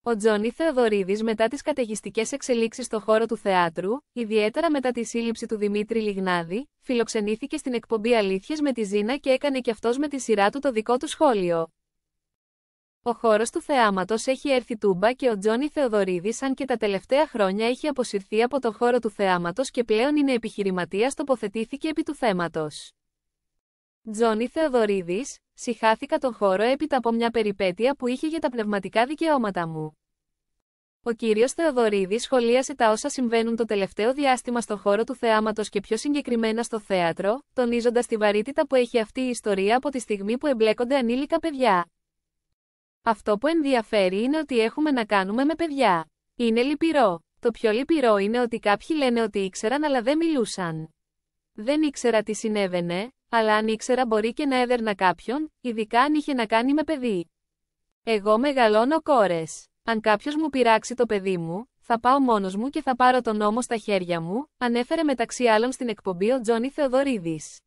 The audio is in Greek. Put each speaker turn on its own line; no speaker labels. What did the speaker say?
Ο Τζόνι Θεοδωρίδης μετά τις καταιγιστικές εξελίξεις στο χώρο του θεάτρου, ιδιαίτερα μετά τη σύλληψη του Δημήτρη Λιγνάδη, φιλοξενήθηκε στην εκπομπή Αλήθειες με τη Ζήνα και έκανε κι αυτός με τη σειρά του το δικό του σχόλιο. Ο χώρος του θεάματος έχει έρθει τούμπα και ο Τζόνι Θεοδωρίδης, αν και τα τελευταία χρόνια έχει αποσυρθεί από το χώρο του θεάματος και πλέον είναι επιχειρηματίας, τοποθετήθηκε επί του θέματος. Τζόνι Θεοδωρίδης, συχάθηκα τον χώρο έπειτα από μια περιπέτεια που είχε για τα πνευματικά δικαιώματα μου. Ο κύριος Θεοδωρίδης σχολίασε τα όσα συμβαίνουν το τελευταίο διάστημα στο χώρο του θεάματος και πιο συγκεκριμένα στο θέατρο, τονίζοντας τη βαρύτητα που έχει αυτή η ιστορία από τη στιγμή που εμπλέκονται ανήλικα παιδιά. Αυτό που ενδιαφέρει είναι ότι έχουμε να κάνουμε με παιδιά. Είναι λυπηρό. Το πιο λυπηρό είναι ότι κάποιοι λένε ότι ήξεραν αλλά δεν μιλούσαν. Δεν ήξερα τι συνέβαινε, αλλά αν ήξερα μπορεί και να έδερνα κάποιον, ειδικά αν είχε να κάνει με παιδί. Εγώ μεγαλώνω κόρες. Αν κάποιος μου πειράξει το παιδί μου, θα πάω μόνος μου και θα πάρω τον νόμο στα χέρια μου, ανέφερε μεταξύ άλλων στην εκπομπή ο Τζόνι Θεοδωρίδης.